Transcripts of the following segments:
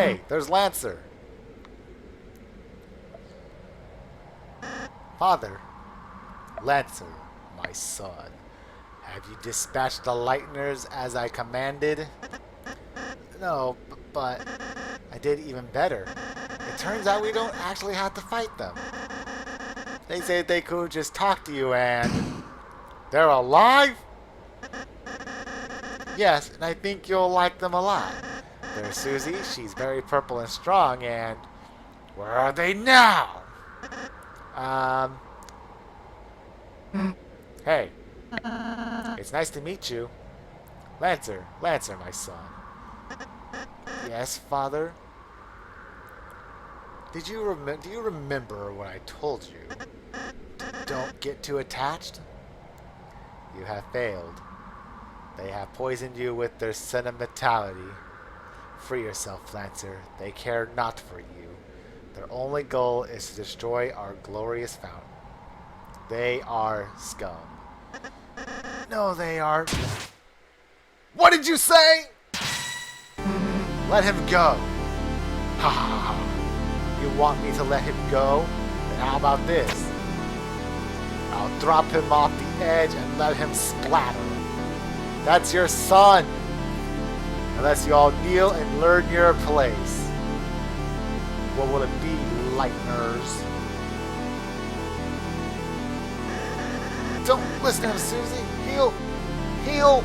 Hey, there's Lancer. Father. Lancer, my son. Have you dispatched the Lightners as I commanded? No, but I did even better. It turns out we don't actually have to fight them. They said they could just talk to you and... They're alive? Yes, and I think you'll like them a lot. There's Susie, she's very purple and strong, and... Where are they now? Hey. It's nice to meet you. Lancer, my son. Yes, Father? Do you remember what I told you? Don't get too attached? You have failed. They have poisoned you with their sentimentality. Free yourself, Lancer. They care not for you. Their only goal is to destroy our glorious fountain. They are scum. No, they aren't. What did you say? Let him go. Ha ha ha. You want me to let him go? Then how about this? I'll drop him off the edge and let him splatter. That's your son. Unless you all kneel and learn your place. What will it be, Lightners? Don't listen to him, Susie. Heal.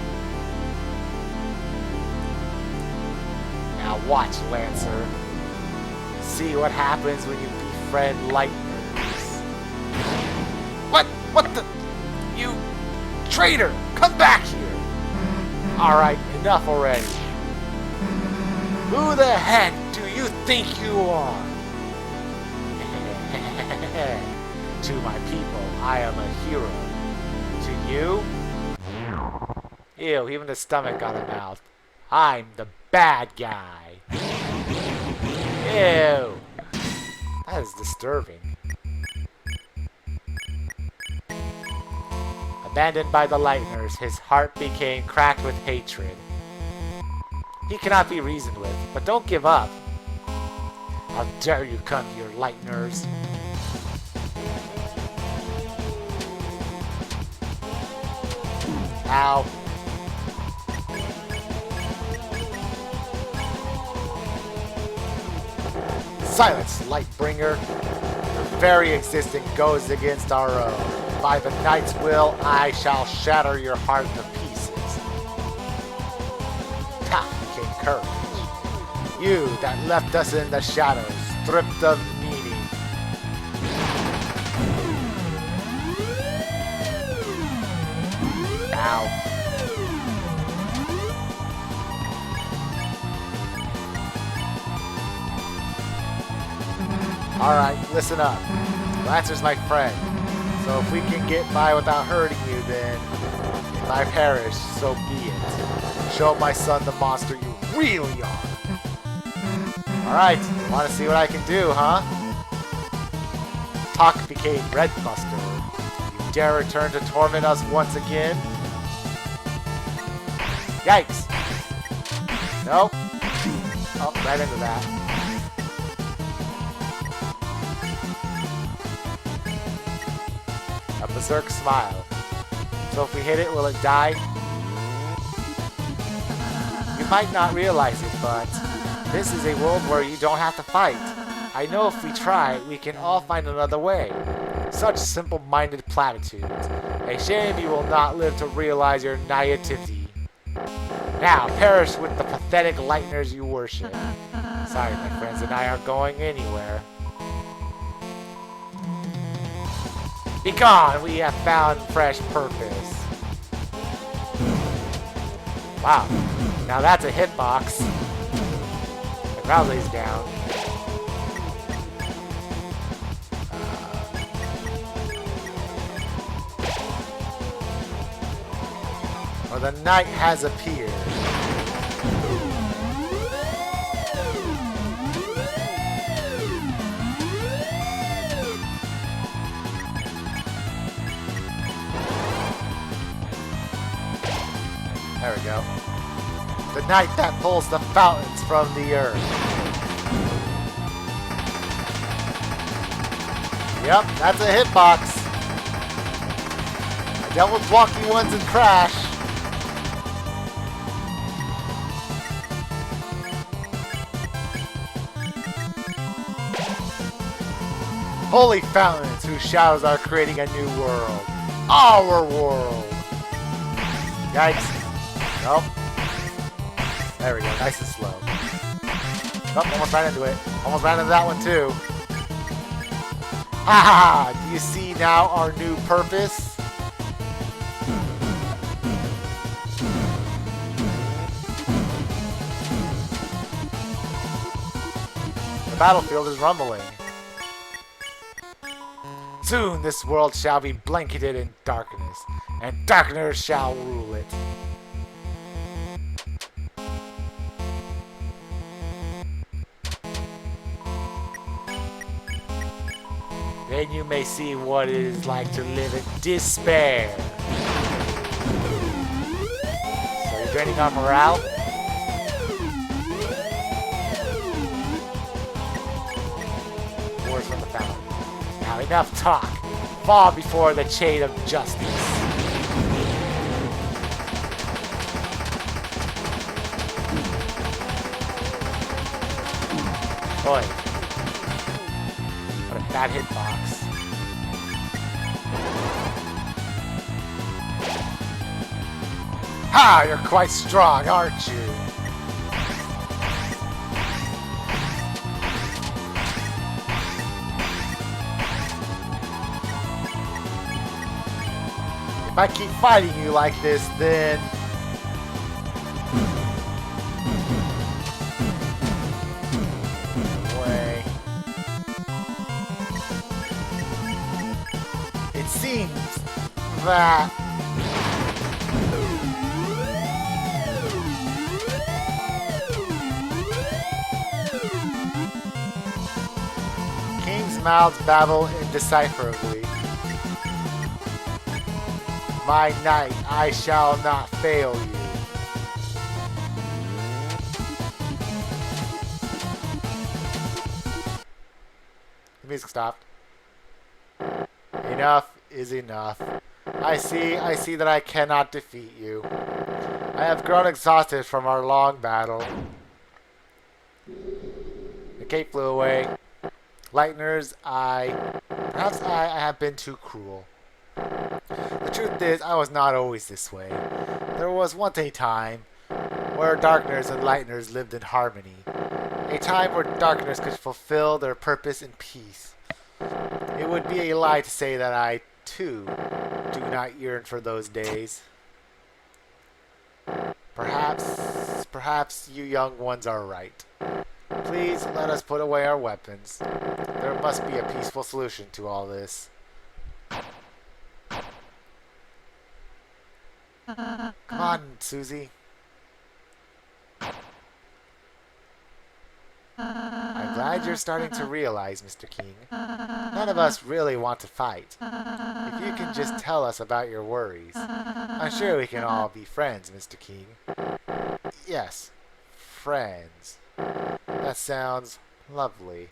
Now watch, Lancer. See what happens when you befriend Lightners. What the? You traitor! Come back here! Alright, enough already. Who the heck do you think you are? To my people, I am a hero. To you? Ew, even the stomach got a mouth. I'm the bad guy. Ew. That is disturbing. Abandoned by the Lightners, his heart became cracked with hatred. He cannot be reasoned with, but don't give up. How dare you come here, Lightners? Ow. Silence, Lightbringer. Your very existence goes against our own. By the Knight's will, I shall shatter your heart to pieces. Ha! King Courage. You that left us in the shadows, stripped of meaning. Ow. Alright, listen up. Lancer's my friend. So if we can get by without hurting you, then if I perish, so be it. Show my son the monster you really are. Alright, want to see what I can do, huh? Talk became Redbuster. You dare return to torment us once again? Yikes! Nope. Oh, right into that. A berserk smile. So if we hit it, will it die? You might not realize it, but this is a world where you don't have to fight. I know if we try, we can all find another way. Such simple-minded platitudes. A shame you will not live to realize your naivety. Now, perish with the pathetic Lightners you worship. Sorry, my friends and I aren't going anywhere. Be gone! We have found fresh purpose. Wow. Now that's a hitbox. The crowd lays down. Or the night has appeared. There we go. The night that pulls the fountains from the earth. Yep, that's a hitbox. I dealt with walking ones in Crash. Holy fountains whose shadows are creating a new world. Our world. Yikes. Nope. There we go. Nice and slow. Oh, almost ran into it. Almost ran into that one too. Ha ha! Do you see now our new purpose? The battlefield is rumbling. Soon this world shall be blanketed in darkness, and darkness shall rule it. Then you may see what it is like to live in despair. So you're draining our morale? Words from the fountain. Now enough talk. Fall before the chain of justice. Boy. What a bad hitbox. Ha! You're quite strong, aren't you? If I keep fighting you like this, then... Way. It seems that... King's mouths babble indecipherably. My knight, I shall not fail you. The music stopped. Enough is enough. I see that I cannot defeat you. I have grown exhausted from our long battle. The cape flew away. Lighteners, perhaps I have been too cruel. The truth is, I was not always this way. There was once a time where darkners and lighteners lived in harmony. A time where darkners could fulfill their purpose in peace. It would be a lie to say that I, too, do not yearn for those days. Perhaps you young ones are right. Please let us put away our weapons. There must be a peaceful solution to all this. Come on, Susie. I'm glad you're starting to realize, Mr. King. None of us really want to fight. If you can just tell us about your worries, I'm sure we can all be friends, Mr. King. Yes, friends. That sounds lovely.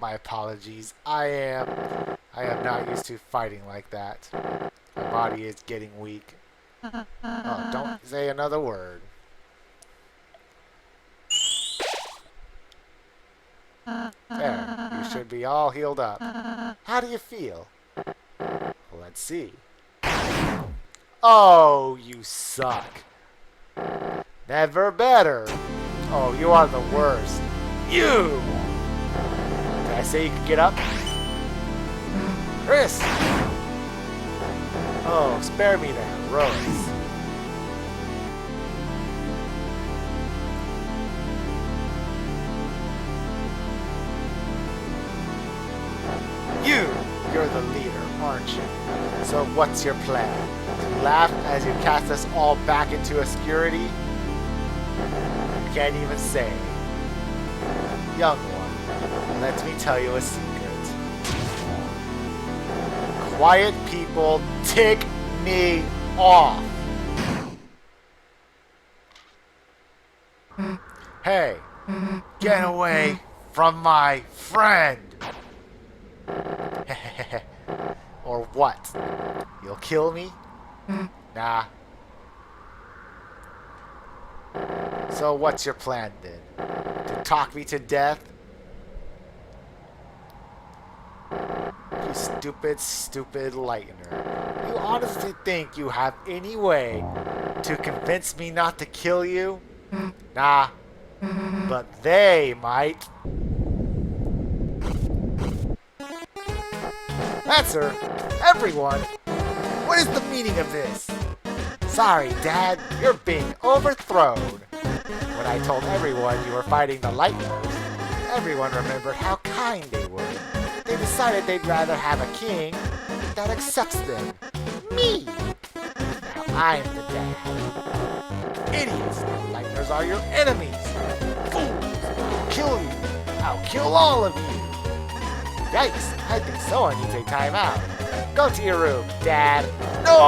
My apologies. I am not used to fighting like that. My body is getting weak. Oh, don't say another word. There, you should be all healed up. How do you feel? Let's see. Oh, you suck. Never better. Oh, you are the worst. You! Did I say you could get up? Chris! Oh, spare me the heroics. You're the leader, aren't you? So what's your plan? To laugh as you cast us all back into obscurity? You can't even say. Young one, let me tell you a secret. Quiet people tick me off. Hey, get away from my friend! Or what? You'll kill me? Nah. So what's your plan then? To talk me to death? You stupid, stupid lightner. You honestly think you have any way to convince me not to kill you? Nah. But they might. Answer, everyone. What is the meaning of this? Sorry, Dad, you're being overthrown. When I told everyone you were fighting the Lightners, everyone remembered how kind they were. They decided they'd rather have a king that accepts them. Me! Now I'm the dad. Idiots! Lightners are your enemies! Fools! I'll kill you! I'll kill all of you! Yikes! I think someone needs a timeout. Go to your room, Dad. No!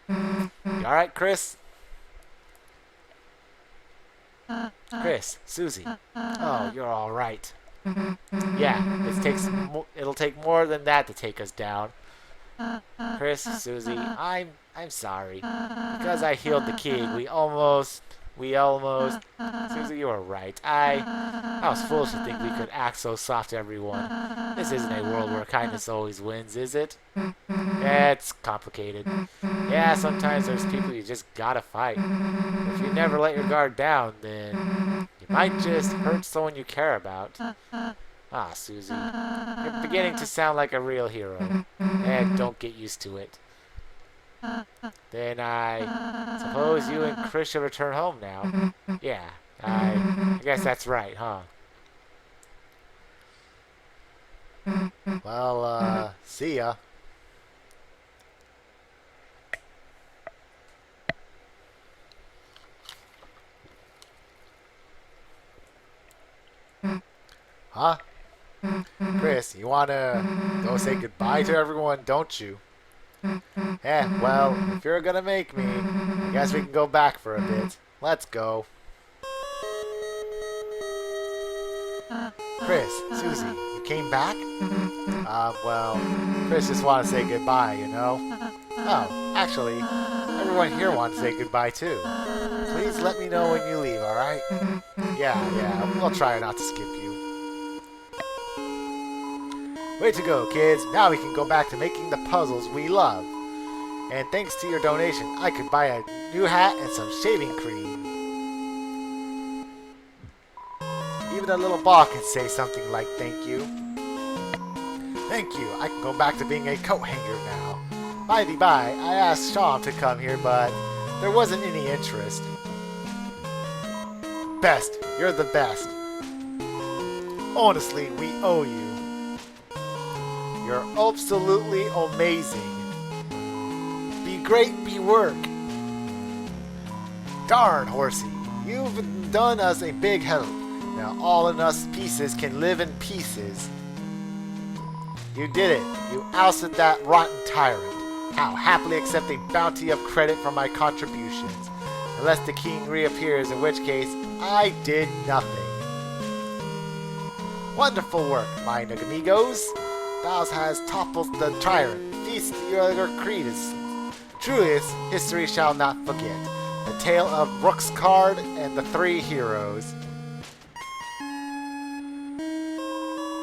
You alright, Chris? Chris, Susie. Oh, you're alright. Yeah, it'll take more than that to take us down. Chris, Susie, I'm sorry. Because I healed the king, we almost Susie, you were right. I was foolish to think we could act so soft to everyone. This isn't a world where kindness always wins, is it? Yeah, it's complicated. Yeah, sometimes there's people you just gotta fight. If you never let your guard down, then you might just hurt someone you care about. Ah, Susie, you're beginning to sound like a real hero. And don't get used to it. Then I suppose you and Chris should return home now. Yeah, I guess that's right, huh? Well, see ya. Huh? Chris, you wanna go say goodbye to everyone, don't you? Yeah, well, if you're gonna make me, I guess we can go back for a bit. Let's go. Chris, Susie, you came back? Well, Chris just wanted to say goodbye, you know? Oh, actually, everyone here wants to say goodbye too. Please let me know when you leave, alright? Yeah, we'll try not to skip you. Way to go, kids. Now we can go back to making the puzzles we love. And thanks to your donation, I could buy a new hat and some shaving cream. Even a little ball can say something like thank you. Thank you. I can go back to being a coat hanger now. By the by, I asked Sean to come here, but there wasn't any interest. Best. You're the best. Honestly, we owe you. You're absolutely amazing. Be great, be work. Darn, Horsey, you've done us a big help. Now all of us pieces can live in pieces. You did it. You ousted that rotten tyrant. I'll happily accept a bounty of credit for my contributions. Unless the king reappears, in which case, I did nothing. Wonderful work, my amigos. Thou has toppled the tyrant. Feast your credence. Truly, history shall not forget. The tale of Rook's Card and the Three Heroes.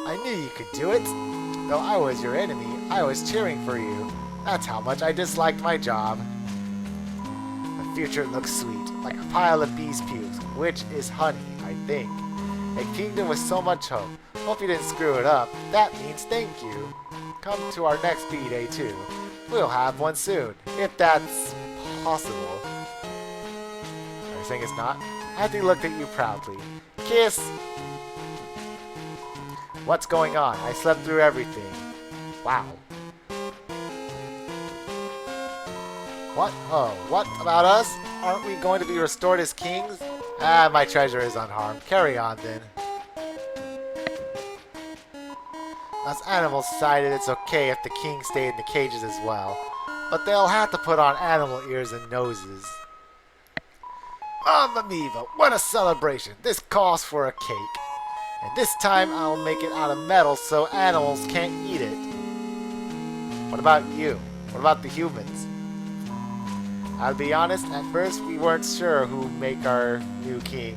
I knew you could do it. Though I was your enemy, I was cheering for you. That's how much I disliked my job. The future looks sweet, like a pile of bees' pukes, which is honey, I think. A kingdom with so much hope. Hope you didn't screw it up. That means thank you. Come to our next B-Day too. We'll have one soon, if that's possible. Are you saying it's not? Hattie looked at you proudly. Kiss! What's going on? I slept through everything. Wow. What? Oh, what about us? Aren't we going to be restored as kings? Ah, my treasure is unharmed. Carry on then. Us animals decided it's okay if the king stayed in the cages as well. But they'll have to put on animal ears and noses. Mamma mia, what a celebration. This calls for a cake. And this time I'll make it out of metal so animals can't eat it. What about you? What about the humans? I'll be honest, at first we weren't sure who'd make our new king.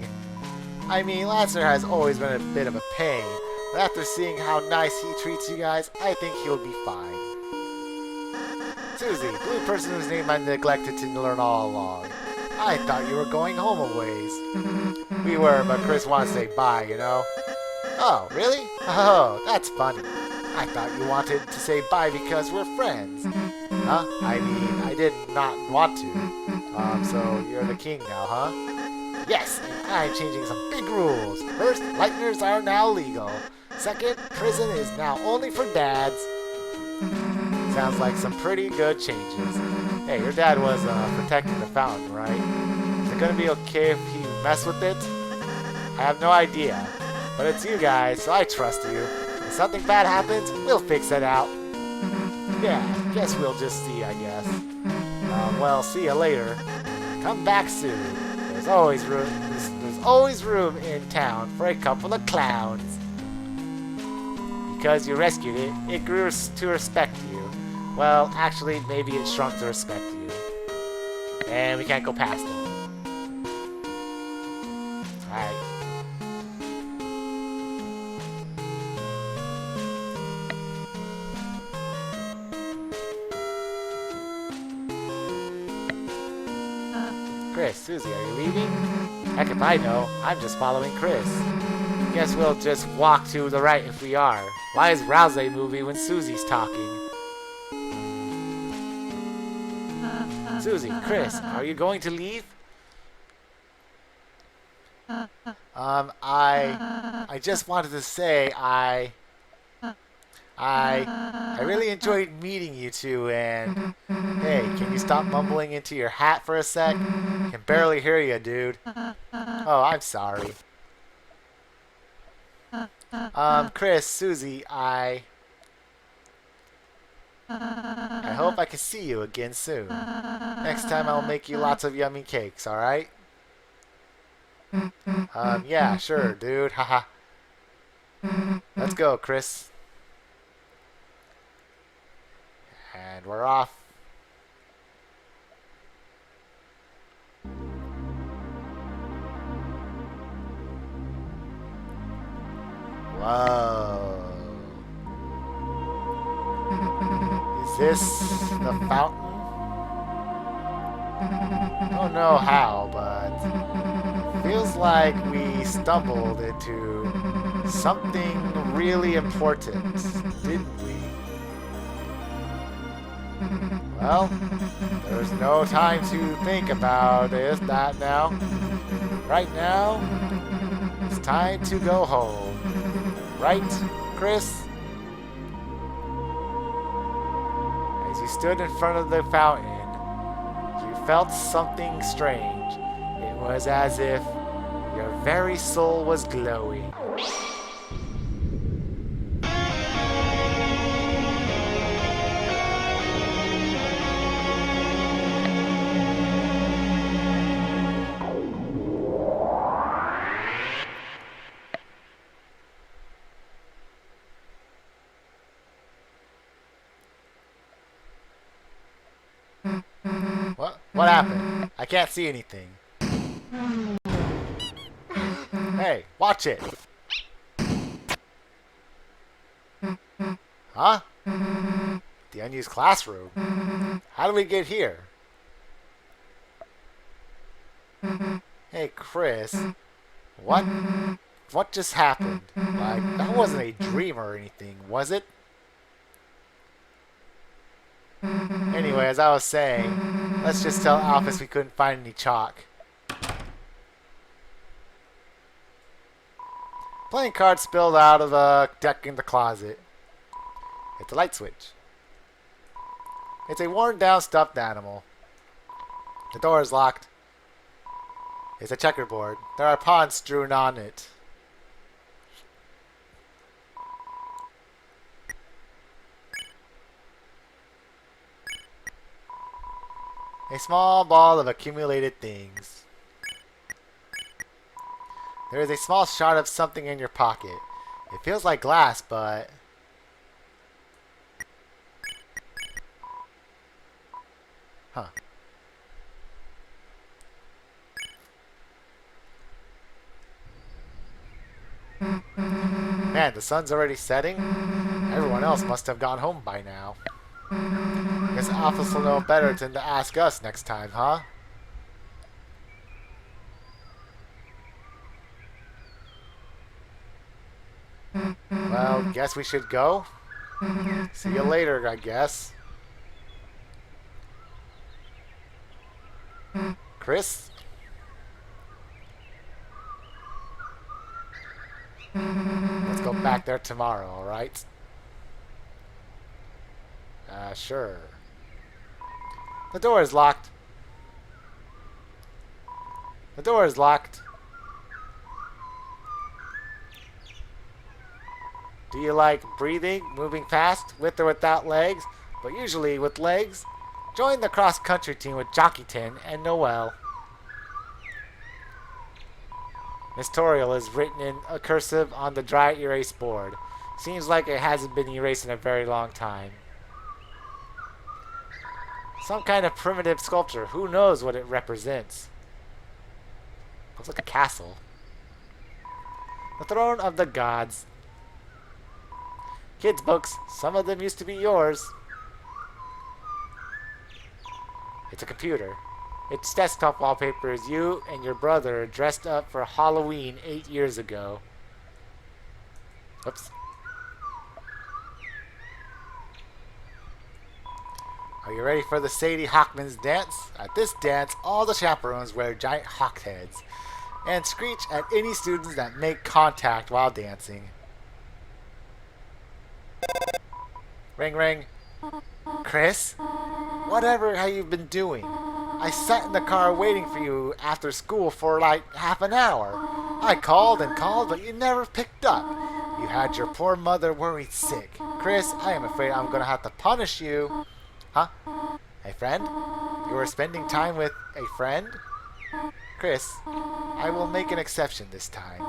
I mean, Lancer has always been a bit of a pain, but after seeing how nice he treats you guys, I think he'll be fine. Susie, blue person whose name I neglected to learn all along. I thought you were going home a ways. We were, but Chris wanted to say bye, you know? Oh, really? Oh, that's funny. I thought you wanted to say bye because we're friends. Huh? I mean, I did not want to. So you're the king now, huh? Yes, and I'm changing some big rules. First, lighteners are now legal. Second, prison is now only for dads. Sounds like some pretty good changes. Hey, your dad was protecting the fountain, right? Is it gonna be okay if he mess with it? I have no idea. But it's you guys, so I trust you. If something bad happens, we'll fix it out. Yeah, guess we'll just see, I guess. Well, see you later. Come back soon. There's always room in town for a couple of clowns. Because you rescued it, it grew to respect you. Well, actually, maybe it shrunk to respect you. And we can't go past it. Alright. Chris, Susie, are you leaving? Heck if I know. I'm just following Chris. Guess we'll just walk to the right if we are. Why is Rouse movie when Susie's talking? Susie, Chris, are you going to leave? I just wanted to say I really enjoyed meeting you two, and hey, can you stop mumbling into your hat for a sec? Can barely hear you, dude. Oh, I'm sorry. Chris, Susie, I hope I can see you again soon. Next time I'll make you lots of yummy cakes, alright? Yeah, sure, dude. Haha. Let's go, Chris. And we're off. Whoa. Is this the fountain? I don't know how, but feels like we stumbled into something really important, didn't we? Well, there's no time to think about that now. Right now, it's time to go home. Right, Chris? As you stood in front of the fountain, you felt something strange. It was as if your very soul was glowing. What happened? I can't see anything. Hey, watch it. Huh? The unused classroom? How did we get here? Hey, Chris. What just happened? Like, that wasn't a dream or anything, was it? Anyway, as I was saying, let's just tell Alphys we couldn't find any chalk. Playing cards spilled out of the deck in the closet. Hit the light switch. It's a worn down stuffed animal. The door is locked. It's a checkerboard. There are pawns strewn on it. A small ball of accumulated things. There is a small shard of something in your pocket. It feels like glass, but... Huh. Man, the sun's already setting? Everyone else must have gone home by now. Guess Alphys will know better than to ask us next time, huh? Well, guess we should go? See you later, I guess. Chris? Let's go back there tomorrow, alright? Sure. The door is locked. The door is locked. Do you like breathing, moving fast, with or without legs, but usually with legs? Join the cross-country team with Jockeyton and Noel. Miss Toriel is written in a cursive on the dry erase board. Seems like it hasn't been erased in a very long time. Some kind of primitive sculpture. Who knows what it represents? Looks like a castle. The Throne of the Gods. Kids' books. Some of them used to be yours. It's a computer. Its desktop wallpaper is you and your brother dressed up for Halloween 8 years ago. Oops. Are you ready for the Sadie Hawkman's dance? At this dance, all the chaperones wear giant hawk heads and screech at any students that make contact while dancing. Ring ring. Chris? Whatever have you been doing? I sat in the car waiting for you after school for like half an hour. I called and called, but you never picked up. You had your poor mother worried sick. Chris, I am afraid I'm going to have to punish you. Huh? A friend? You were spending time with a friend? Chris, I will make an exception this time.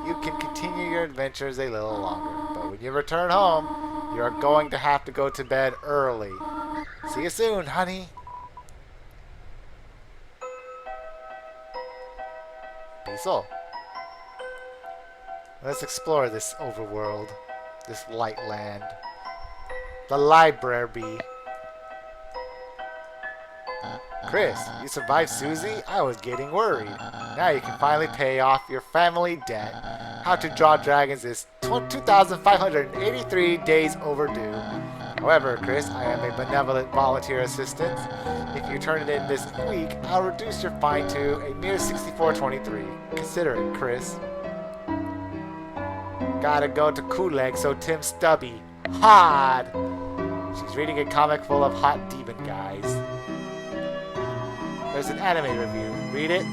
You can continue your adventures a little longer, but when you return home, you are going to have to go to bed early. See you soon, honey. Diesel. Let's explore this overworld, this light land. The library. Chris, you survived Susie? I was getting worried. Now you can finally pay off your family debt. How to Draw Dragons is 2,583 days overdue. However, Chris, I am a benevolent volunteer assistant. If you turn it in this week, I'll reduce your fine to a mere $64.23. Consider it, Chris. Gotta go to Kuleg, so Tim Stubby. Hard! She's reading a comic full of hot demon guys. There's an anime review. Read it?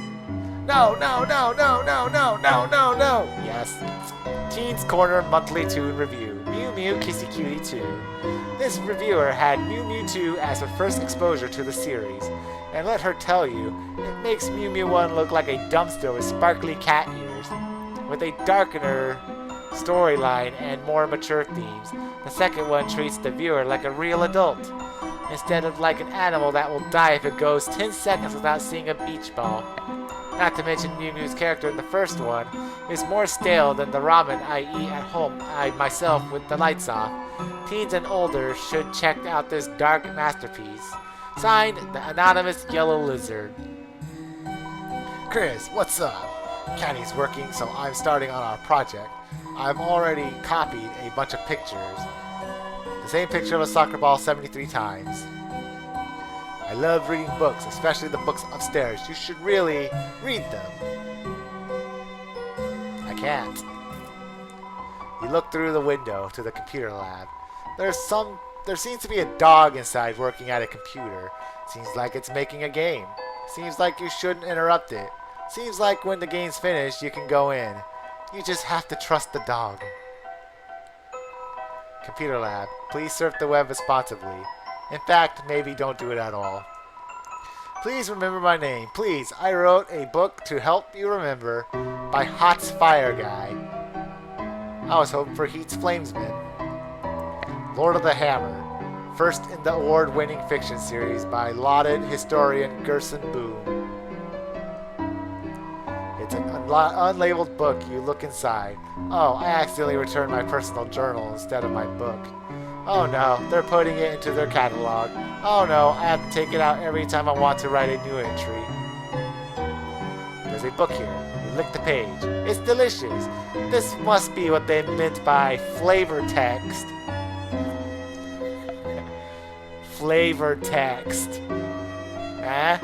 No, no, no, no, no, no, no, no, no! Yes. Teens Corner Monthly Toon Review. Mew Mew Kissy Cutie 2. This reviewer had Mew Mew 2 as her first exposure to the series. And let her tell you, it makes Mew Mew 1 look like a dumpster with sparkly cat ears. With a darkener storyline and more mature themes, the second one treats the viewer like a real adult, instead of like an animal that will die if it goes 10 seconds without seeing a beach ball. Not to mention Mew Mew's character in the first one is more stale than the ramen I eat at home myself with the lights off. Teens and older should check out this dark masterpiece. Signed, the Anonymous Yellow Lizard. Chris, what's up? Caddy's working, so I'm starting on our project. I've already copied a bunch of pictures. The same picture of a soccer ball 73 times. I love reading books, especially the books upstairs. You should really read them. I can't. You look through the window to the computer lab. There seems to be a dog inside working at a computer. Seems like it's making a game. Seems like you shouldn't interrupt it. Seems like when the game's finished, you can go in. You just have to trust the dog. Computer lab, please surf the web responsibly. In fact, maybe don't do it at all. Please remember my name. Please, I wrote a book to help you remember. by Hot's Fire Guy. I was hoping for Heat's Flamesman. Lord of the Hammer, first in the award-winning fiction series by lauded historian Gerson Boom. It's an unlabeled book. You look inside. Oh, I accidentally returned my personal journal instead of my book. Oh no, they're putting it into their catalog. Oh no, I have to take it out every time I want to write a new entry. There's a book here. You lick the page. It's delicious. This must be what they meant by flavor text. Flavor text. Huh?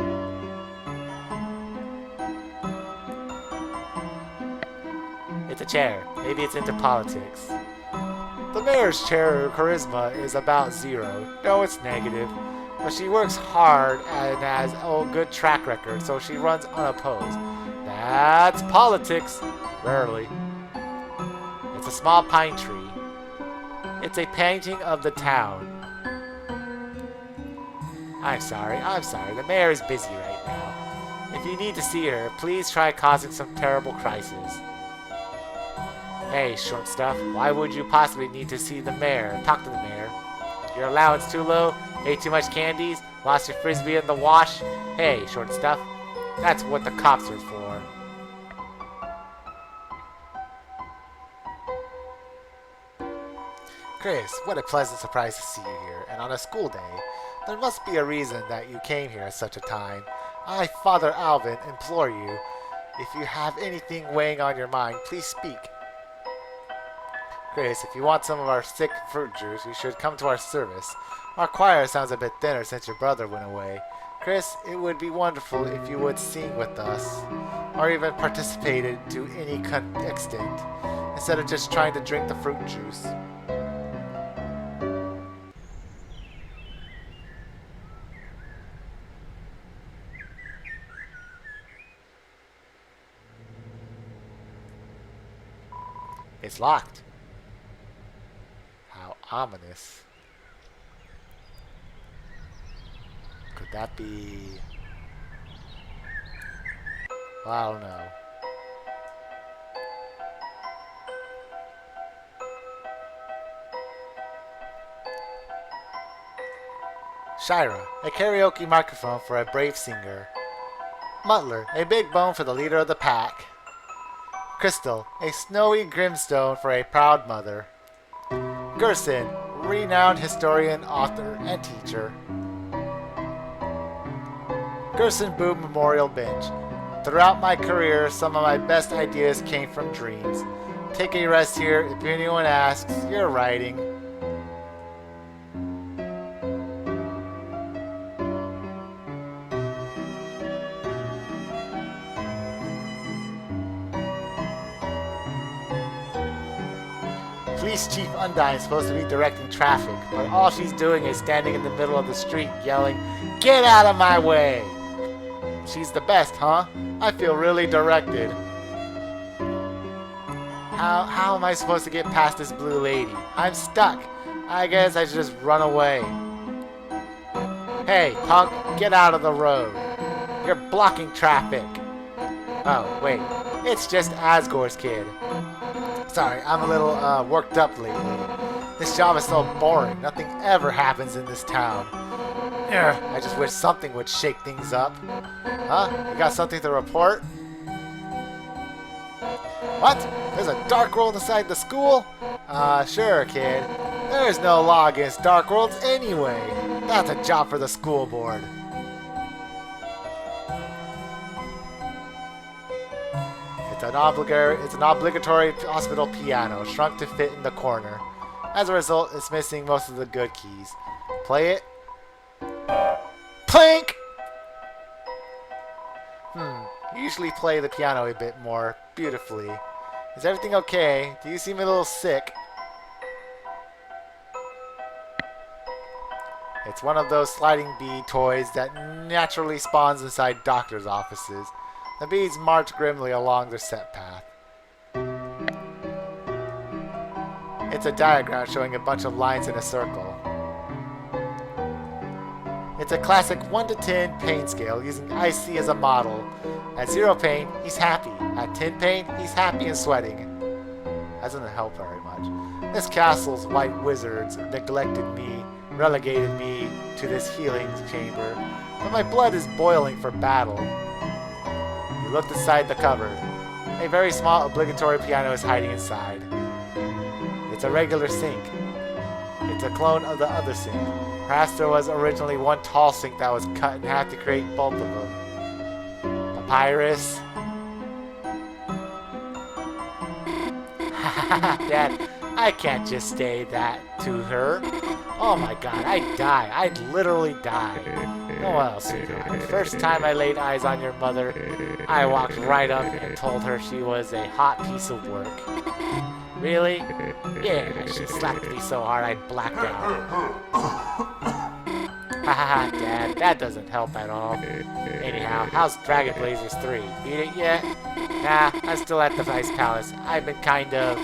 It's a chair. Maybe it's into politics. The mayor's chair charisma is about 0. No, it's negative. But she works hard and has a good track record, so she runs unopposed. That's politics. Rarely. It's a small pine tree. It's a painting of the town. I'm sorry. The mayor is busy right now. If you need to see her, please try causing some terrible crisis. Hey, short stuff, why would you possibly need to see the mayor? Talk to the mayor. Your allowance too low? Ate too much candies? Lost your frisbee in the wash? Hey, short stuff, that's what the cops are for. Chris, what a pleasant surprise to see you here, and on a school day. There must be a reason that you came here at such a time. I, Father Alvin, implore you, if you have anything weighing on your mind, please speak. Chris, if you want some of our thick fruit juice, you should come to our service. Our choir sounds a bit thinner since your brother went away. Chris, it would be wonderful if you would sing with us, or even participated to any extent, instead of just trying to drink the fruit juice. It's locked. How ominous. Could that be... Well, I don't know. Shira, a karaoke microphone for a brave singer. Mutler, a big bone for the leader of the pack. Crystal, a snowy grimstone for a proud mother. Gerson, renowned historian, author, and teacher. Gerson Boom Memorial Bench. Throughout my career, some of my best ideas came from dreams. Take a rest here. If anyone asks, you're writing. Police Chief Undyne is supposed to be directing traffic, but all she's doing is standing in the middle of the street yelling, "Get out of my way!" She's the best, huh? I feel really directed. How am I supposed to get past this blue lady? I'm stuck. I guess I should just run away. Hey, punk, get out of the road. You're blocking traffic. Oh, wait. It's just Asgore's kid. Sorry, I'm a little worked up lately. This job is so boring. Nothing ever happens in this town. I just wish something would shake things up. Huh? You got something to report? What? There's a dark world inside the school? Sure, kid. There's no law against dark worlds anyway. That's a job for the school board. It's an obligatory hospital piano, shrunk to fit in the corner. As a result, it's missing most of the good keys. Play it. Plink! You usually play the piano a bit more beautifully. Is everything okay? Do you seem a little sick? It's one of those sliding bead toys that naturally spawns inside doctors' offices. The beads march grimly along their set path. It's a diagram showing a bunch of lines in a circle. It's a classic 1 to 10 pain scale using IC as a model. At 0 pain, he's happy. At 10 pain, he's happy and sweating. That doesn't help very much. This castle's white wizards neglected me, relegated me to this healing chamber, but my blood is boiling for battle. You looked inside the cupboard. A very small obligatory piano is hiding inside. It's a regular sink. It's a clone of the other sink. Perhaps there was originally one tall sink that was cut in half to create both of them. Papyrus. Dad, I can't just say that to her. Oh my god, I'd die. I'd literally die. No one else would die. First time I laid eyes on your mother, I walked right up and told her she was a hot piece of work. Really? Yeah, she slapped me so hard I blacked out. Haha, Dad, that doesn't help at all. Anyhow, how's Dragon Blazers 3? Beat it yet? Nah, I'm still at the Ice Palace. I've been kind of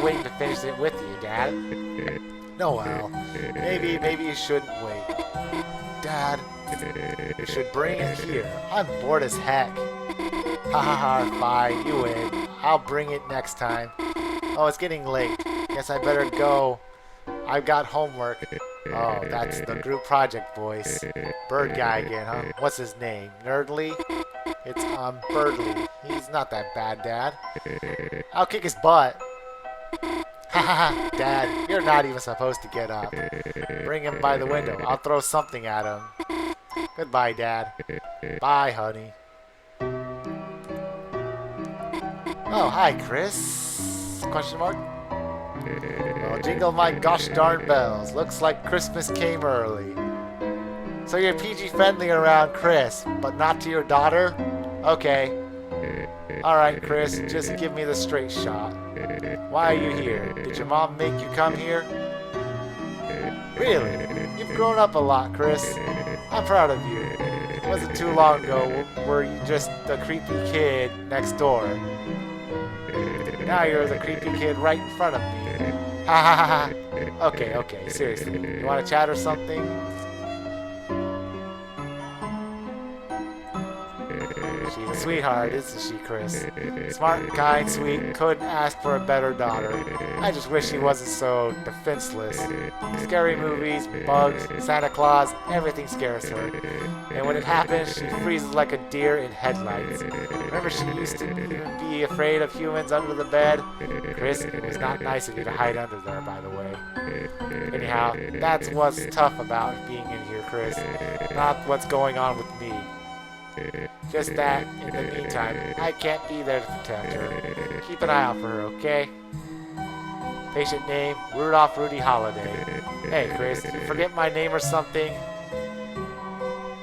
waiting to finish it with you, Dad. Noel, maybe you shouldn't wait. Dad, you should bring it here. I'm bored as heck. Haha, fine, you win. I'll bring it next time. Oh, it's getting late. Guess I better go. I've got homework. Oh, that's the group project voice. Bird guy again, huh? What's his name? Nerdly? It's, Birdly. He's not that bad, Dad. I'll kick his butt. Haha, Dad, you're not even supposed to get up. Bring him by the window. I'll throw something at him. Goodbye, Dad. Bye, honey. Oh, hi, Chris. Question mark? Well, jingle my gosh darn bells. Looks like Christmas came early. So you're PG friendly around Chris, but not to your daughter? Okay. Alright, Chris, just give me the straight shot. Why are you here? Did your mom make you come here? Really? You've grown up a lot, Chris. I'm proud of you. It wasn't too long ago were you just the creepy kid next door. Now you're the creepy kid right in front of me. Ha ha ha ha. Okay, seriously. You want to chat or something? She's a sweetheart, isn't she, Chris? Smart, kind, sweet, couldn't ask for a better daughter. I just wish she wasn't so defenseless. Scary movies, bugs, Santa Claus, everything scares her. And when it happens, she freezes like a deer in headlights. Remember she used to even be afraid of humans under the bed? Chris, it was not nice of you to hide under there, by the way. Anyhow, that's what's tough about being in here, Chris. Not what's going on with me. Just that, in the meantime, I can't be there to protect her. Keep an eye out for her, okay? Patient name, Rudolph Rudy Holiday. Hey, Chris, did you forget my name or something?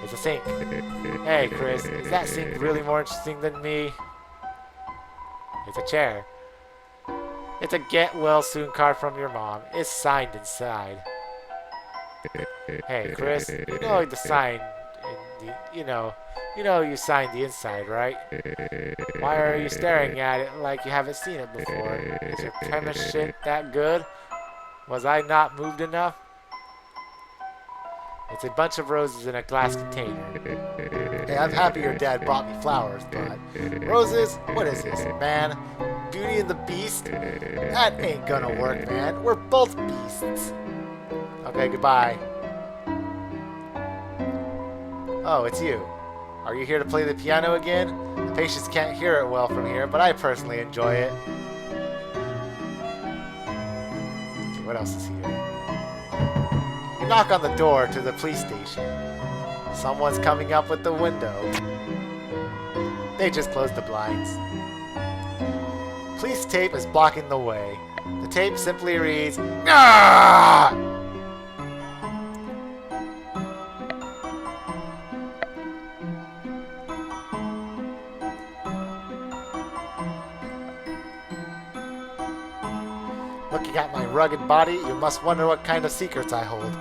It's a sink. Hey, Chris, is that sink really more interesting than me? It's a chair. It's a get well soon card from your mom. It's signed inside. Hey, Chris, you know the sign, you know you signed the inside, right? Why are you staring at it like you haven't seen it before? Is your premise shit that good? Was I not moved enough? It's a bunch of roses in a glass container. Hey, I'm happy your dad brought me flowers, but roses? What is this, man? Beauty and the Beast? That ain't gonna work, man. We're both beasts. Okay, goodbye. Oh, it's you. Are you here to play the piano again? The patients can't hear it well from here, but I personally enjoy it. Okay, what else is here? You knock on the door to the police station. Someone's coming up with the window. They just closed the blinds. Police tape is blocking the way. The tape simply reads, "Ah!" Looking at my rugged body, you must wonder what kind of secrets I hold.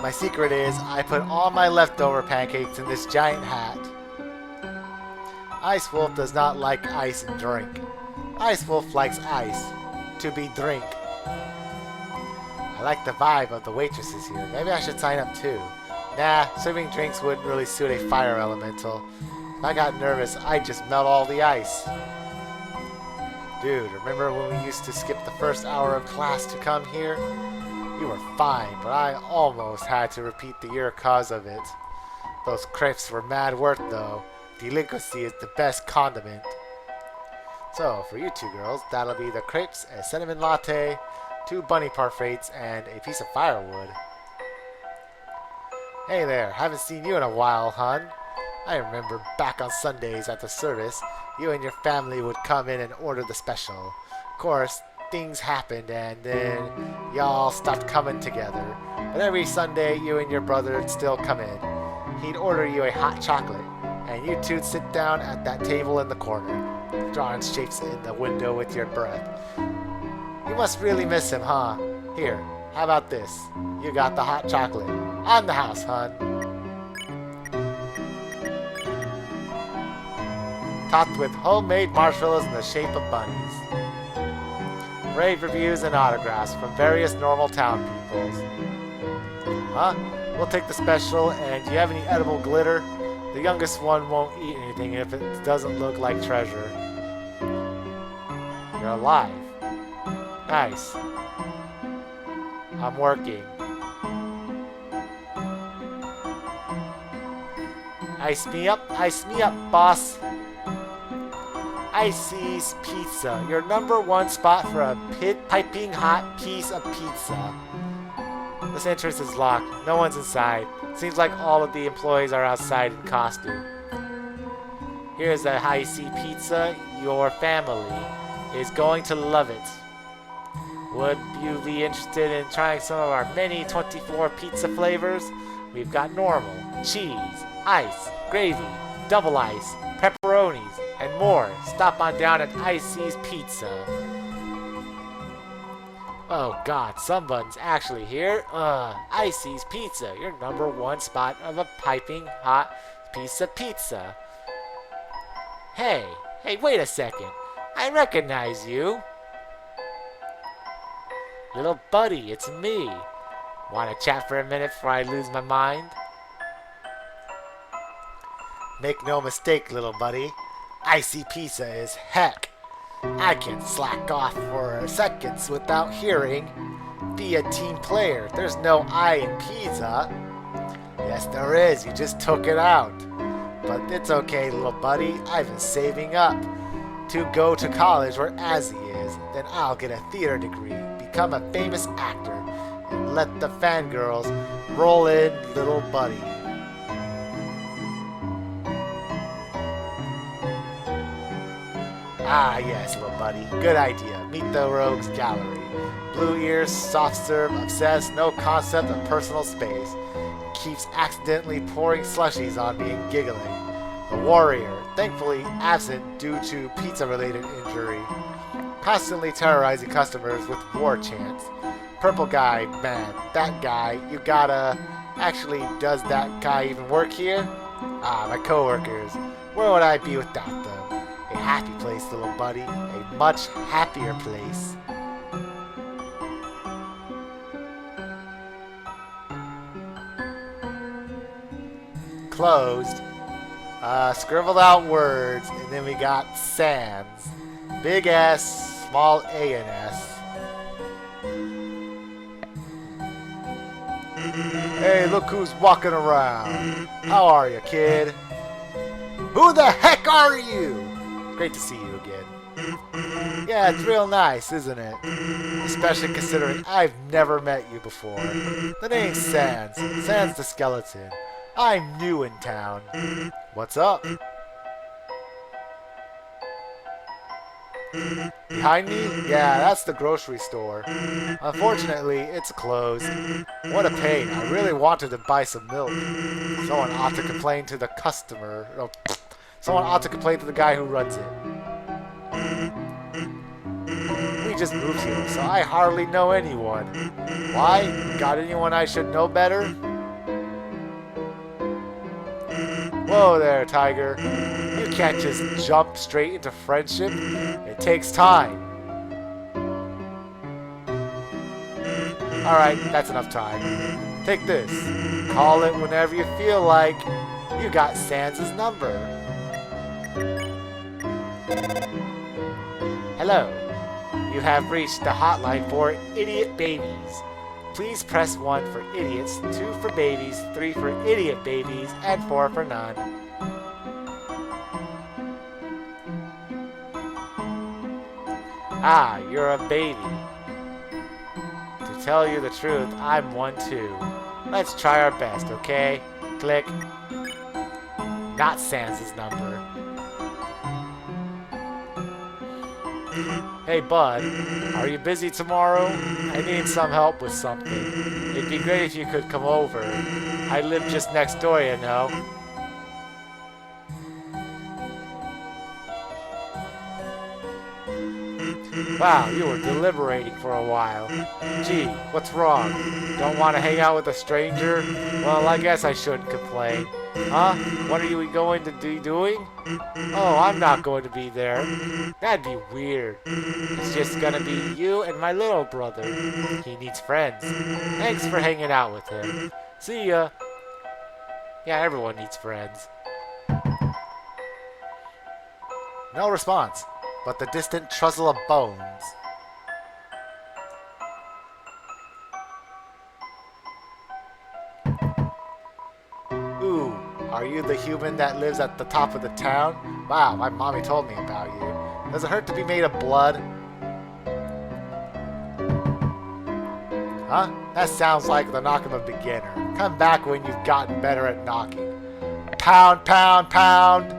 My secret is, I put all my leftover pancakes in this giant hat. Ice Wolf does not like ice and drink. Ice Wolf likes ice, to be drink. I like the vibe of the waitresses here. Maybe I should sign up too. Nah, serving drinks wouldn't really suit a fire elemental. If I got nervous, I'd just melt all the ice. Dude, remember when we used to skip the first hour of class to come here? You were fine, but I almost had to repeat the year cause of it. Those crepes were mad worth though. Delinquency is the best condiment. So, for you two girls, that'll be the crepes, a cinnamon latte, 2 bunny parfaits, and a piece of firewood. Hey there, haven't seen you in a while, hon. I remember back on Sundays at the service, you and your family would come in and order the special. Of course, things happened and then y'all stopped coming together. But every Sunday, you and your brother would still come in. He'd order you a hot chocolate, and you two'd sit down at that table in the corner, drawing shapes in the window with your breath. You must really miss him, huh? Here, how about this? You got the hot chocolate. On the house, hon. Topped with homemade marshmallows in the shape of bunnies. Rave reviews and autographs from various normal town peoples. Huh? We'll take the special, and do you have any edible glitter? The youngest one won't eat anything if it doesn't look like treasure. You're alive. Nice. I'm working. Ice me up, boss. Icy's Pizza, your #1 spot for a piping hot piece of pizza. This entrance is locked. No one's inside. Seems like all of the employees are outside in costume. Here's a Icy Pizza. Your family is going to love it. Would you be interested in trying some of our many 24 pizza flavors? We've got normal, cheese, ice, gravy, double ice, pepperonis, and more. Stop on down at Icy's Pizza. Oh god, somebody's actually here. Icy's Pizza, your #1 spot of a piping hot piece of pizza. Hey, wait a second. I recognize you. Little buddy, it's me. Wanna chat for a minute before I lose my mind? Make no mistake, little buddy. Icy Pizza is heck. I can slack off for seconds without hearing. Be a team player. There's no I in pizza. Yes, there is. You just took it out. But it's okay, little buddy. I've been saving up to go to college where Azzy is. Then I'll get a theater degree, become a famous actor, and let the fangirls roll in, little buddy. Ah, yes, little buddy. Good idea. Meet the Rogues Gallery. Blue ears, soft serve, obsessed, no concept of personal space. Keeps accidentally pouring slushies on me and giggling. The Warrior, thankfully absent due to pizza-related injury. Constantly terrorizing customers with war chants. Purple guy, man, that guy, you gotta... Actually, does that guy even work here? Ah, my coworkers. Where would I be without them? A happy place, little buddy. A much happier place. Closed. Scribbled out words, and then we got Sans. Big S, small A and S. Hey, look who's walking around. How are you, kid? Who the heck are you? Great to see you again. Yeah, it's real nice, isn't it? Especially considering I've never met you before. The name's Sans. Sans the Skeleton. I'm new in town. What's up? Behind me? Yeah, that's the grocery store. Unfortunately, it's closed. What a pain. I really wanted to buy some milk. Someone ought to complain to the customer. Oh, someone ought to complain to the guy who runs it. We just moved here, so I hardly know anyone. Why? Got anyone I should know better? Whoa there, Tiger. You can't just jump straight into friendship. It takes time. Alright, that's enough time. Take this. Call it whenever you feel like. You got Sans' number. Hello. You have reached the hotline for idiot babies. Please press 1 for idiots, 2 for babies, 3 for idiot babies, and 4 for none. Ah, you're a baby. To tell you the truth, I'm one too. Let's try our best, okay? Click. Not Sans' number. Hey bud, are you busy tomorrow? I need some help with something. It'd be great if you could come over. I live just next door, you know. Wow, you were deliberating for a while. Gee, what's wrong? Don't want to hang out with a stranger? Well, I guess I shouldn't complain. Huh? What are you going to be doing? Oh, I'm not going to be there. That'd be weird. It's just gonna be you and my little brother. He needs friends. Thanks for hanging out with him. See ya. Yeah, everyone needs friends. No response, but the distant truzzle of bones. Ooh, are you the human that lives at the top of the town? Wow, my mommy told me about you. Does it hurt to be made of blood? Huh? That sounds like the knock of a beginner. Come back when you've gotten better at knocking. Pound, pound, pound!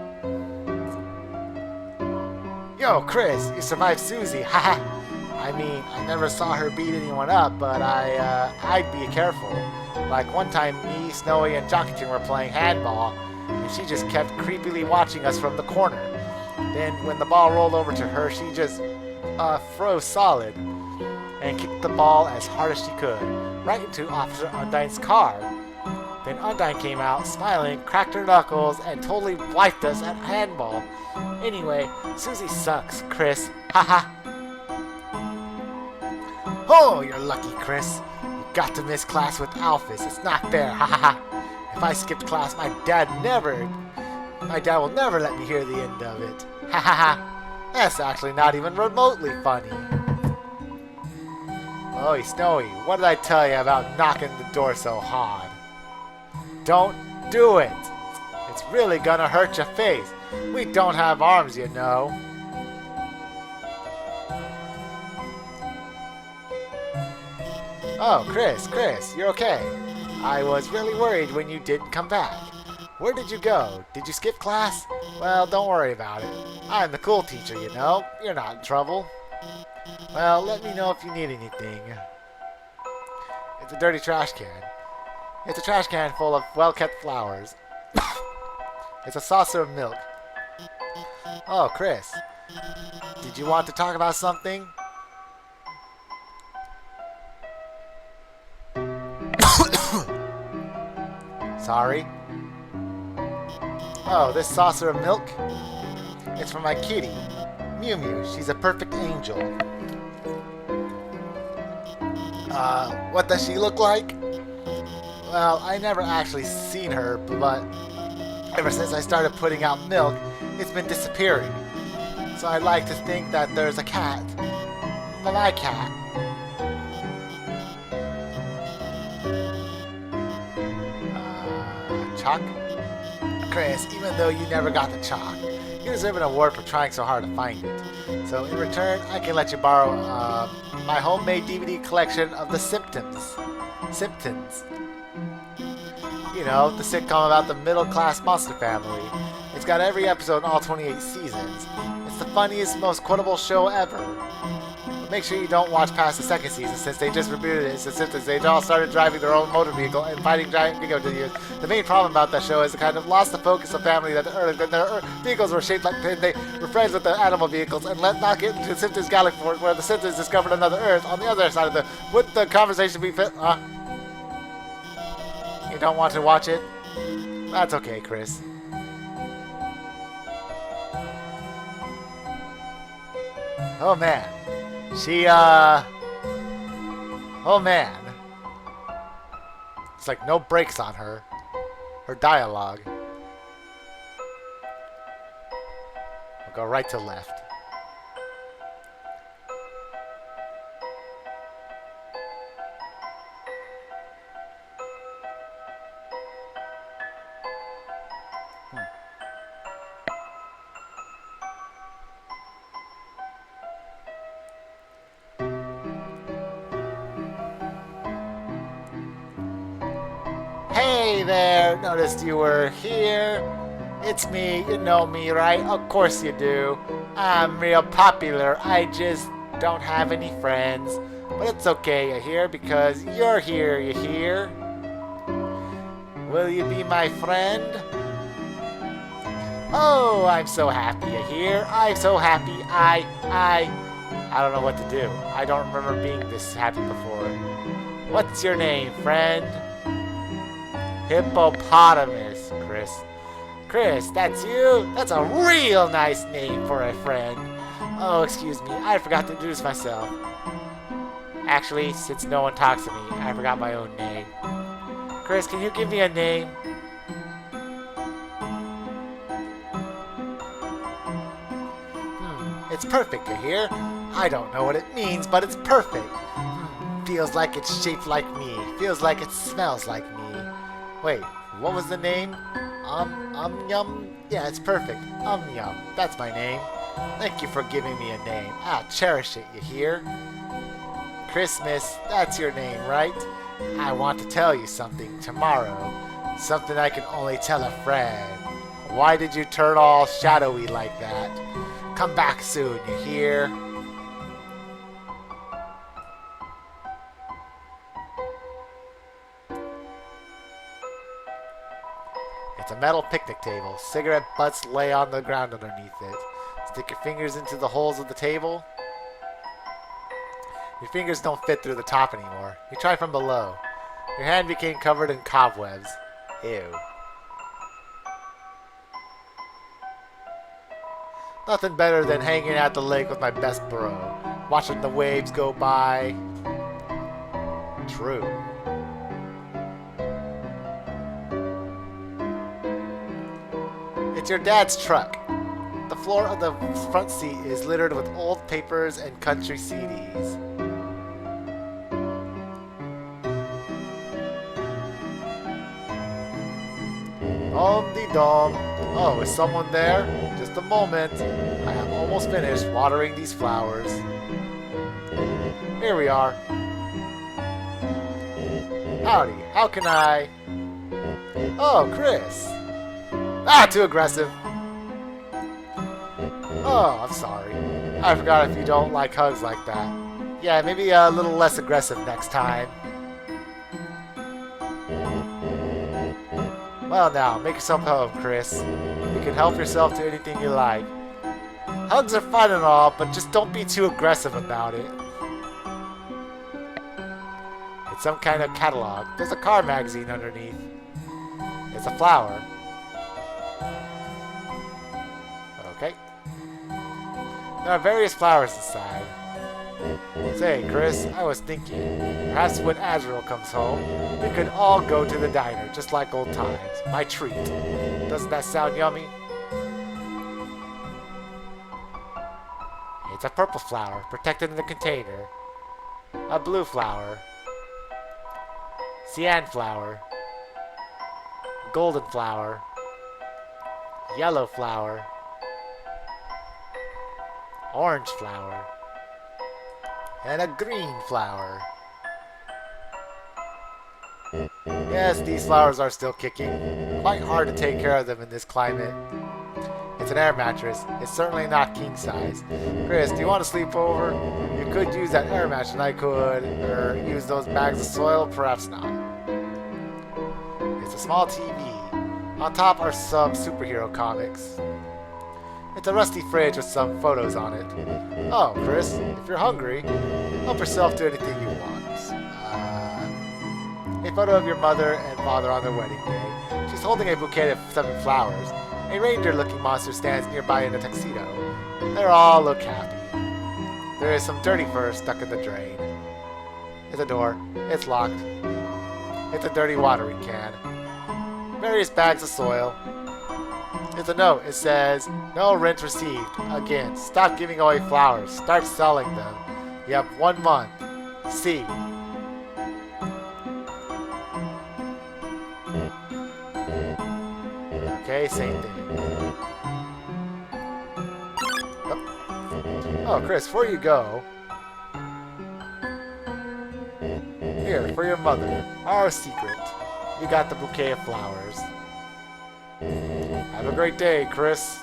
Yo, Chris, you survived Susie, haha! I mean, I never saw her beat anyone up, but I'd be careful. Like one time me, Snowy, and Jockeyton were playing handball, and she just kept creepily watching us from the corner. Then when the ball rolled over to her, she just froze solid and kicked the ball as hard as she could, right into Officer Undine's car. Then Undine came out, smiling, cracked her knuckles, and totally wiped us at handball. Anyway, Susie sucks, Chris. Haha. Oh, you're lucky, Chris. You got to miss class with Alphys. It's not fair. Haha. If I skipped class, my dad will never let me hear the end of it. Haha. That's actually not even remotely funny. Oh, Snowy, what did I tell you about knocking the door so hard? Don't do it. It's really gonna hurt your face. We don't have arms, you know. Oh, Chris, you're okay. I was really worried when you didn't come back. Where did you go? Did you skip class? Well, don't worry about it. I'm the cool teacher, you know. You're not in trouble. Well, let me know if you need anything. It's a dirty trash can. It's a trash can full of well-kept flowers. It's a saucer of milk. Oh, Chris. Did you want to talk about something? Sorry. Oh, this saucer of milk? It's for my kitty, Mew Mew. She's a perfect angel. What does she look like? Well, I never actually seen her, but ever since I started putting out milk, it's been disappearing. So I'd like to think that there's a cat. My cat. Chalk? Chris, even though you never got the chalk, you deserve an award for trying so hard to find it. So in return, I can let you borrow my homemade DVD collection of The Symptoms. Symptoms. You know, the sitcom about the middle-class monster family. It's got every episode in all 28 seasons. It's the funniest, most quotable show ever. But make sure you don't watch past the second season, since they just rebooted it. Since they all started driving their own motor vehicle and fighting giant gigantons. The main problem about that show is it kind of lost the focus of family that their vehicles were shaped like they were friends with the animal vehicles, and let not get into the Simpsons galaxy where the Simpsons discovered another Earth on the other side of the. Would the conversation be fit? You don't want to watch it? That's okay, Chris. Oh man. Oh man. It's like no brakes on her. Her dialogue. We'll go right to left. Hey there, noticed you were here. It's me, you know me, right? Of course you do. I'm real popular, I just don't have any friends. But it's okay, you hear, because you're here, you hear? Will you be my friend? Oh, I'm so happy you're here. I'm so happy. I don't know what to do. I don't remember being this happy before. What's your name, friend? Hippopotamus, Chris. Chris, that's you? That's a real nice name for a friend. Oh, excuse me. I forgot to introduce myself. Actually, since no one talks to me, I forgot my own name. Chris, can you give me a name? It's perfect, you hear? I don't know what it means, but it's perfect. Feels like it's shaped like me. Feels like it smells like me. Wait, what was the name? Yum? Yeah, it's perfect. Yum. That's my name. Thank you for giving me a name. I'll cherish it, you hear? Christmas, that's your name, right? I want to tell you something tomorrow. Something I can only tell a friend. Why did you turn all shadowy like that? Come back soon, you hear? It's a metal picnic table. Cigarette butts lay on the ground underneath it. Stick your fingers into the holes of the table. Your fingers don't fit through the top anymore. You try from below. Your hand became covered in cobwebs. Ew. Nothing better than hanging at the lake with my best bro. Watching the waves go by. True. It's your dad's truck. The floor of the front seat is littered with old papers and country CDs. Dom. Oh, is someone there? Just a moment. I am almost finished watering these flowers. Here we are. Howdy, how can I... Oh, Chris. Ah, too aggressive. Oh, I'm sorry. I forgot if you don't like hugs like that. Yeah, maybe a little less aggressive next time. Well now, make yourself at home, Chris. You can help yourself to anything you like. Hugs are fun and all, but just don't be too aggressive about it. It's some kind of catalog. There's a car magazine underneath. It's a flower. Okay. There are various flowers inside. Say, Chris, I was thinking, perhaps when Azrael comes home, we could all go to the diner, just like old times. My treat. Doesn't that sound yummy? It's a purple flower, protected in the container. A blue flower. Cyan flower. Golden flower. Yellow flower. Orange flower. And a green flower. Yes, these flowers are still kicking. Quite hard to take care of them in this climate. It's an air mattress. It's certainly not king size. Chris, do you want to sleep over? You could use that air mattress and I could, or use those bags of soil, perhaps not. It's a small TV. On top are some superhero comics. It's a rusty fridge with some photos on it. Oh, Chris, if you're hungry, help yourself to anything you want. A photo of your mother and father on their wedding day. She's holding a bouquet of 7 flowers. A reindeer-looking monster stands nearby in a tuxedo. They all look happy. There is some dirty fur stuck in the drain. It's a door. It's locked. It's a dirty watering can. Various bags of soil. It's a note. It says, no rent received. Again, stop giving away flowers. Start selling them. You have 1 month. C. Okay, same thing. Oh, Chris, before you go, here, for your mother, our secret. You got the bouquet of flowers. Have a great day, Chris.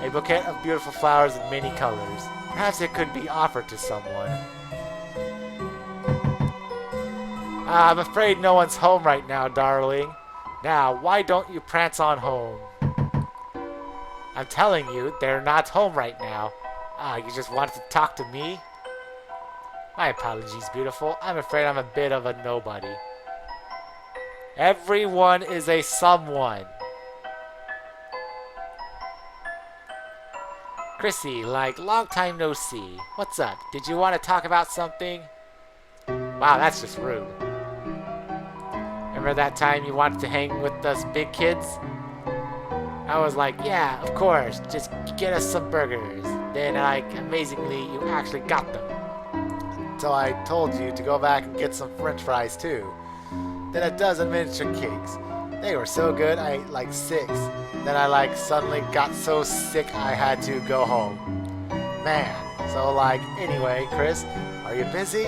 A bouquet of beautiful flowers in many colors. Perhaps it could be offered to someone. I'm afraid no one's home right now, darling. Now, why don't you prance on home? I'm telling you, they're not home right now. You just wanted to talk to me? My apologies, beautiful. I'm afraid I'm a bit of a nobody. Everyone is a someone. Chrissy, like, long time no see. What's up? Did you want to talk about something? Wow, that's just rude. Remember that time you wanted to hang with us big kids? I was like, yeah, of course, just get us some burgers. Then, like, amazingly, you actually got them. So I told you to go back and get some french fries too. Then a dozen miniature cakes. They were so good, I ate like 6. Then I like suddenly got so sick I had to go home. Man, so like, anyway, Chris, are you busy?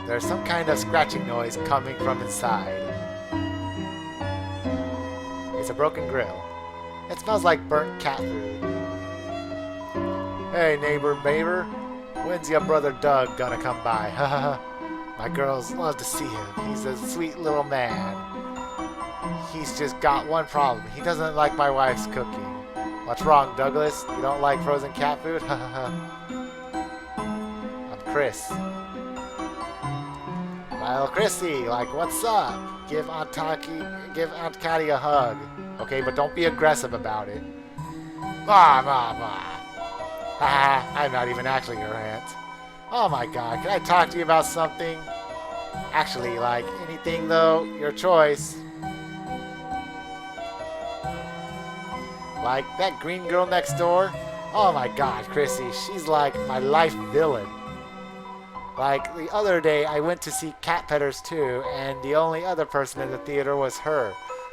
There's some kind of scratching noise coming from inside. It's a broken grill. It smells like burnt cat food. Hey, neighbor, when's your brother Doug gonna come by? My girls love to see him. He's a sweet little man. He's just got one problem. He doesn't like my wife's cooking. What's wrong, Douglas? You don't like frozen cat food? I'm Chris. Well, Chrissy, like, what's up? Give Aunt Catty a hug. Okay, but don't be aggressive about it. I'm not even actually your aunt. Oh my god, can I talk to you about something? Actually, like, anything though, your choice. Like, that green girl next door? Oh my god, Chrissy, she's like my life villain. Like, the other day I went to see Cat Pedders 2, and the only other person in the theater was her.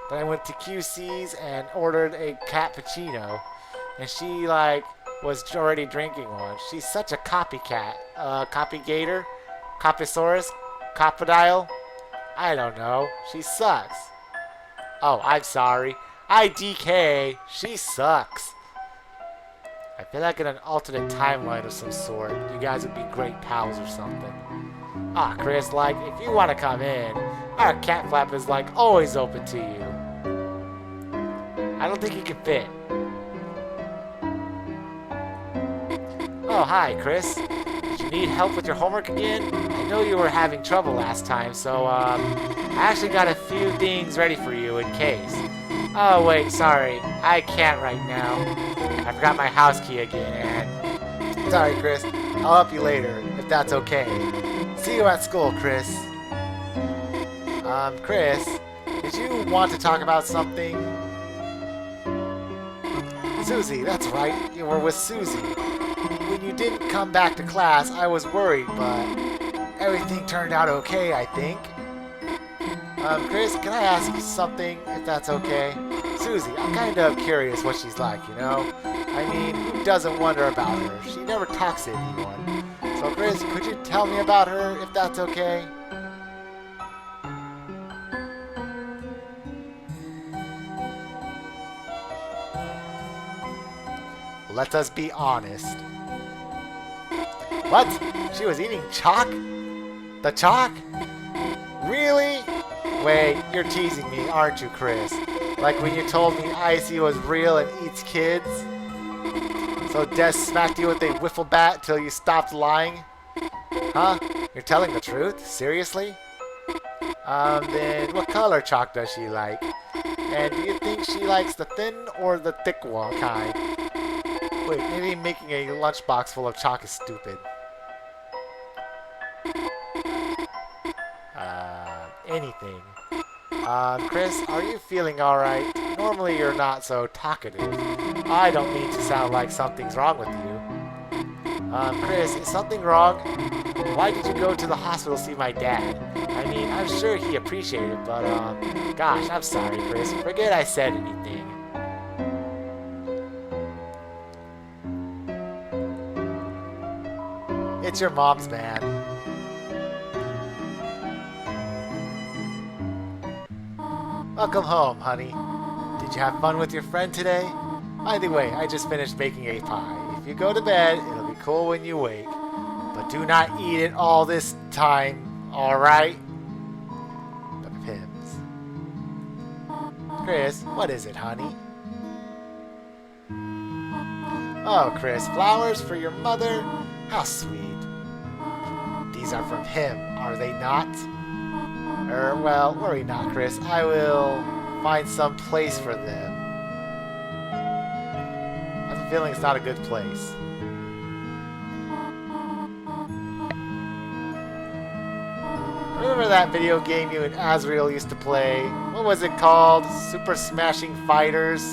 But I went to QC's and ordered a cappuccino, and she, like, was already drinking one. She's such a copycat. Copygator? Copysaurus? Copodile? I don't know. She sucks. Oh, I'm sorry. IDK. She sucks. I feel like in an alternate timeline of some sort, you guys would be great pals or something. Ah, Chris, like, if you want to come in, our cat flap is, like, always open to you. I don't think you can fit. Oh, hi, Chris. Did you need help with your homework again? I know you were having trouble last time, so, I actually got a few things ready for you in case. Oh, wait, sorry. I can't right now. I forgot my house key again, and... Sorry, Chris. I'll help you later, if that's okay. See you at school, Chris. Chris, did you want to talk about something? Susie, that's right. You were with Susie. When you didn't come back to class, I was worried, but everything turned out okay, I think. Chris, can I ask you something, if that's okay? Susie, I'm kind of curious what she's like, you know? I mean, who doesn't wonder about her? She never talks to anyone. So, Chris, could you tell me about her, if that's okay? Let us be honest. What? She was eating chalk? The chalk? Really? Wait, you're teasing me, aren't you, Chris? Like when you told me Icy was real and eats kids? So Des smacked you with a wiffle bat till you stopped lying? Huh? You're telling the truth? Seriously? Then what color chalk does she like? And do you think she likes the thin or the thick one kind? Wait, maybe making a lunchbox full of chalk is stupid. anything. Chris, are you feeling alright? Normally you're not so talkative. I don't mean to sound like something's wrong with you. Chris, is something wrong? Why did you go to the hospital to see my dad? I mean, I'm sure he appreciated it, but, gosh, I'm sorry, Chris. Forget I said anything. It's your mom's man. Welcome home, honey. Did you have fun with your friend today? By the way, I just finished making a pie. If you go to bed, it'll be cool when you wake. But do not eat it all this time, alright? The Pims. Chris, what is it, honey? Oh, Chris, flowers for your mother? How sweet. These are from him, are they not? Well, worry not, Chris. I will find some place for them. I have a feeling it's not a good place. Remember that video game you and Azrael used to play? What was it called? Super Smashing Fighters?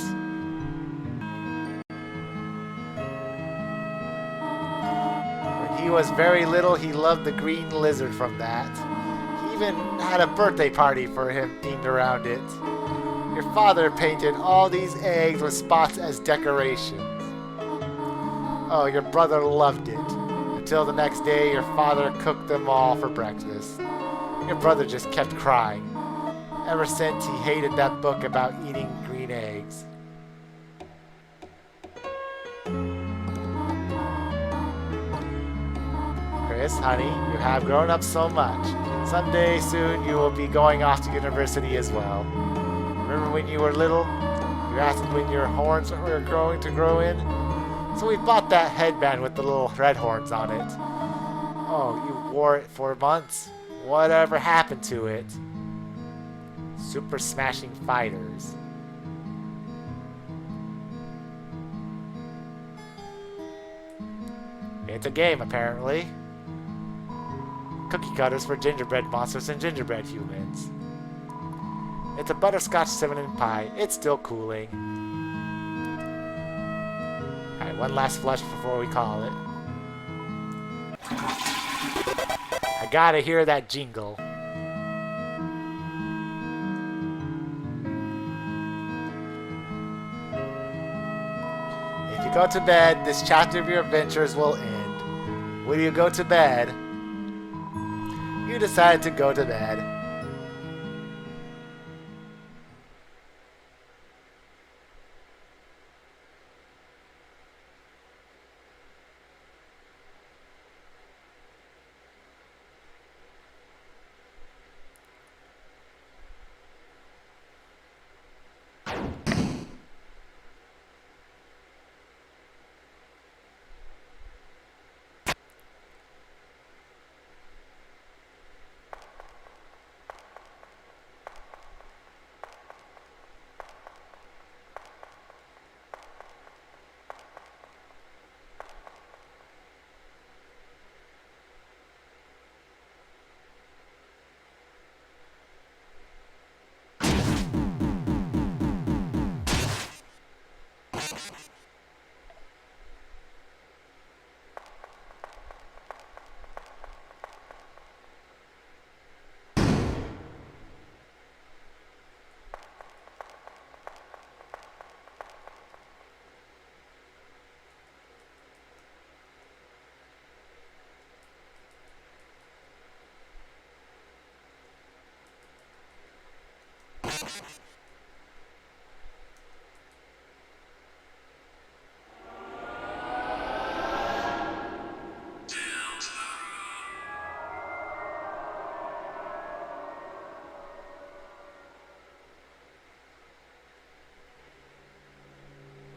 When he was very little, he loved the green lizard from that. He even had a birthday party for him themed around it. Your father painted all these eggs with spots as decorations. Oh, your brother loved it. Until the next day, your father cooked them all for breakfast. Your brother just kept crying. Ever since, he hated that book about eating green eggs. Chris, honey, you have grown up so much. Someday soon you will be going off to university as well. Remember when you were little? You asked when your horns were going to grow in? So we bought that headband with the little red horns on it. Oh, you wore it for months. Whatever happened to it? Super Smashing Fighters. It's a game, apparently. Cookie cutters for gingerbread monsters and gingerbread humans. It's a butterscotch cinnamon pie. It's still cooling. Alright, one last flush before we call it. I gotta hear that jingle. If you go to bed, this chapter of your adventures will end. Will you go to bed? You decided to go to bed.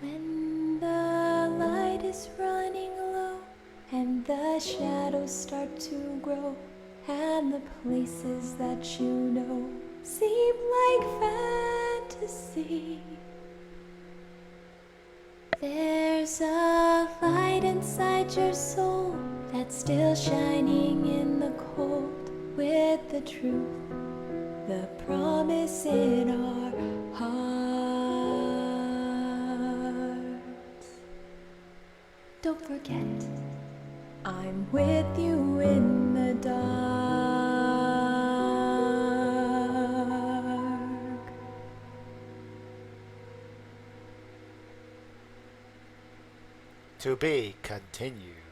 When the light is running low and the shadows start to grow and the places that you know seem like fantasy, there's a light inside your soul that's still shining in the cold with the truth the promise in our hearts. Don't forget, I'm with you in the dark. To be continued.